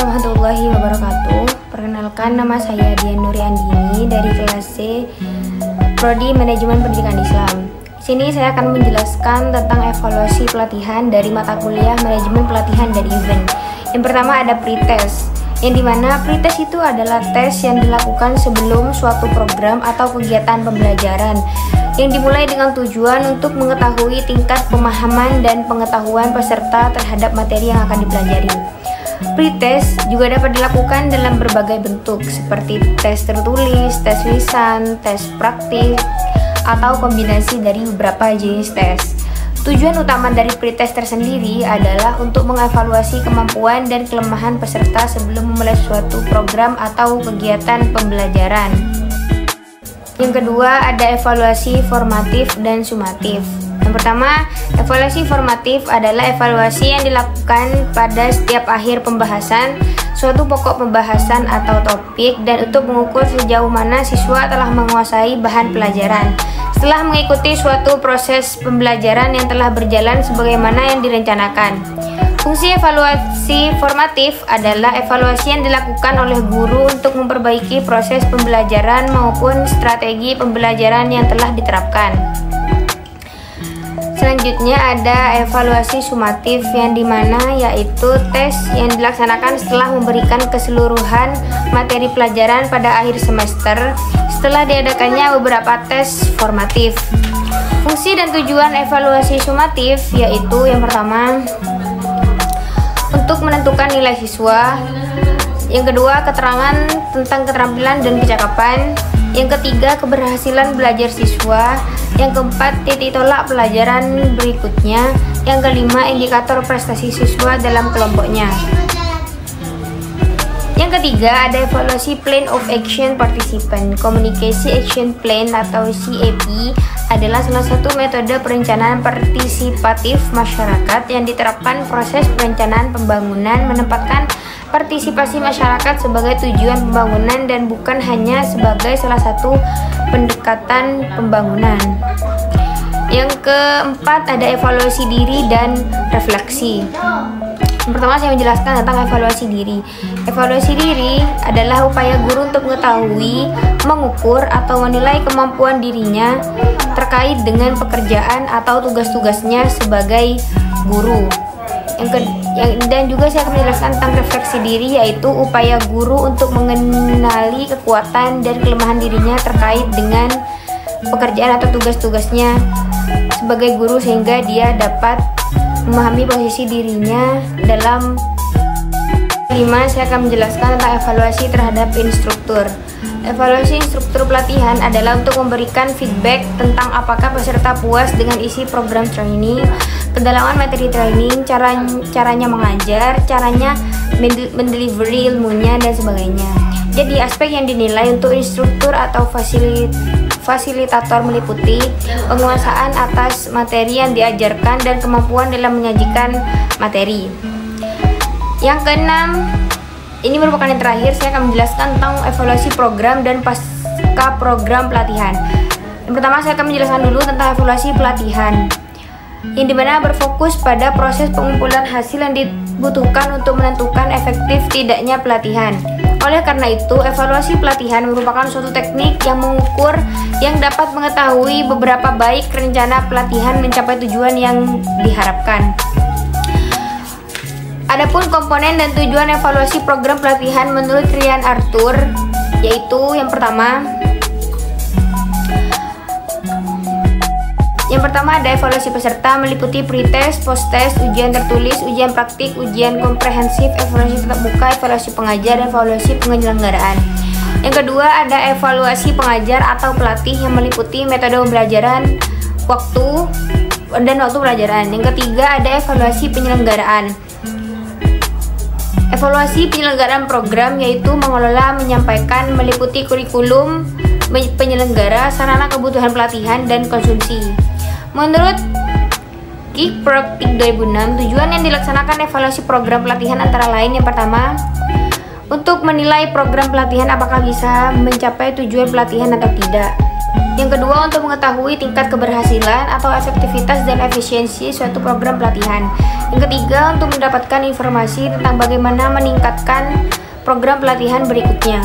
warahmatullahi wabarakatuh. Perkenalkan, nama saya Dian Nuri Andini dari kelas C Prodi Manajemen Pendidikan Islam. Di sini saya akan menjelaskan tentang evaluasi pelatihan dari mata kuliah Manajemen Pelatihan dan Event. Yang pertama ada pretest, yang dimana pretest itu adalah tes yang dilakukan sebelum suatu program atau kegiatan pembelajaran yang dimulai dengan tujuan untuk mengetahui tingkat pemahaman dan pengetahuan peserta terhadap materi yang akan dipelajari. Pretest juga dapat dilakukan dalam berbagai bentuk seperti tes tertulis, tes lisan, tes praktik, atau kombinasi dari beberapa jenis tes. Tujuan utama dari pretest tersendiri adalah untuk mengevaluasi kemampuan dan kelemahan peserta sebelum memulai suatu program atau kegiatan pembelajaran. Yang kedua ada evaluasi formatif dan sumatif. Yang pertama, evaluasi formatif adalah evaluasi yang dilakukan pada setiap akhir pembahasan suatu pokok pembahasan atau topik dan untuk mengukur sejauh mana siswa telah menguasai bahan pelajaran setelah mengikuti suatu proses pembelajaran yang telah berjalan sebagaimana yang direncanakan. Fungsi evaluasi formatif adalah evaluasi yang dilakukan oleh guru untuk memperbaiki proses pembelajaran maupun strategi pembelajaran yang telah diterapkan. Selanjutnya ada evaluasi sumatif yang dimana yaitu tes yang dilaksanakan setelah memberikan keseluruhan materi pelajaran pada akhir semester setelah diadakannya beberapa tes formatif. Fungsi dan tujuan evaluasi sumatif yaitu yang pertama untuk menentukan nilai siswa, yang kedua keterangan tentang keterampilan dan kecakapan, yang ketiga keberhasilan belajar siswa, yang keempat titik tolak pelajaran berikutnya, yang kelima indikator prestasi siswa dalam kelompoknya. Yang ketiga ada evaluasi Plan of Action Participant. Communication Action Plan atau CAP adalah salah satu metode perencanaan partisipatif masyarakat yang diterapkan proses perencanaan pembangunan menempatkan partisipasi masyarakat sebagai tujuan pembangunan dan bukan hanya sebagai salah satu pendekatan pembangunan. Yang keempat ada evaluasi diri dan refleksi. Yang pertama saya menjelaskan tentang evaluasi diri. Evaluasi diri adalah upaya guru untuk mengetahui, mengukur, atau menilai kemampuan dirinya terkait dengan pekerjaan atau tugas-tugasnya sebagai guru. Dan juga saya akan menjelaskan tentang refleksi diri, yaitu upaya guru untuk mengenali kekuatan dan kelemahan dirinya terkait dengan pekerjaan atau tugas-tugasnya sebagai guru sehingga dia dapat memahami posisi dirinya dalam. Kelima, saya akan menjelaskan tentang evaluasi terhadap instruktur. Evaluasi instruktur pelatihan adalah untuk memberikan feedback tentang apakah peserta puas dengan isi program training, kedalaman materi training, caranya mengajar, caranya mendelivery ilmunya, dan sebagainya. Jadi aspek yang dinilai untuk instruktur atau fasilitator meliputi penguasaan atas materi yang diajarkan dan kemampuan dalam menyajikan materi. Yang keenam, ini merupakan yang terakhir, saya akan menjelaskan tentang evaluasi program dan pasca program pelatihan. Yang pertama saya akan menjelaskan dulu tentang evaluasi pelatihan, yang dimana berfokus pada proses pengumpulan hasil yang dibutuhkan untuk menentukan efektif tidaknya pelatihan. Oleh karena itu, evaluasi pelatihan merupakan suatu teknik yang mengukur yang dapat mengetahui beberapa baik rencana pelatihan mencapai tujuan yang diharapkan. Adapun komponen dan tujuan evaluasi program pelatihan menurut Ryan Arthur yaitu yang pertama ada evaluasi peserta meliputi pretest, posttest, ujian tertulis, ujian praktik, ujian komprehensif, evaluasi tatap muka, evaluasi pengajar, dan evaluasi penyelenggaraan. Yang kedua ada evaluasi pengajar atau pelatih yang meliputi metode pembelajaran, waktu pelajaran. Yang ketiga ada evaluasi penyelenggaraan. Evaluasi penyelenggaraan program yaitu mengelola, menyampaikan, meliputi kurikulum, penyelenggara, sarana kebutuhan pelatihan, dan konsumsi. Menurut Kikproktik 2006, tujuan yang dilaksanakan evaluasi program pelatihan antara lain yang pertama, untuk menilai program pelatihan apakah bisa mencapai tujuan pelatihan atau tidak. Yang kedua, untuk mengetahui tingkat keberhasilan atau efektivitas dan efisiensi suatu program pelatihan. Yang ketiga, untuk mendapatkan informasi tentang bagaimana meningkatkan program pelatihan berikutnya.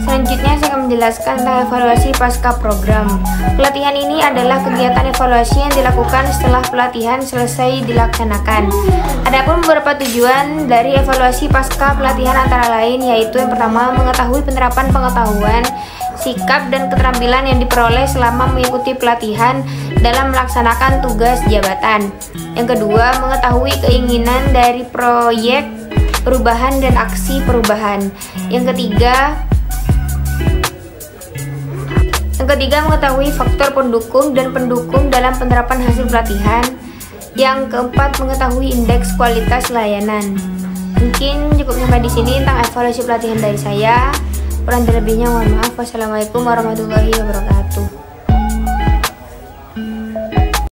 Selanjutnya saya akan menjelaskan tentang evaluasi pasca program. Pelatihan ini adalah kegiatan evaluasi yang dilakukan setelah pelatihan selesai dilaksanakan. Adapun beberapa tujuan dari evaluasi pasca pelatihan antara lain yaitu yang pertama, mengetahui penerapan pengetahuan, sikap dan keterampilan yang diperoleh selama mengikuti pelatihan dalam melaksanakan tugas jabatan. Yang kedua, mengetahui keinginan dari proyek perubahan dan aksi perubahan. Yang ketiga, mengetahui faktor pendukung dan pendukung dalam penerapan hasil pelatihan. Yang keempat, mengetahui indeks kualitas layanan. Mungkin cukup sampai di sini tentang evaluasi pelatihan dari saya. Kurang lebihnya mohon maaf. Wassalamualaikum warahmatullahi wabarakatuh.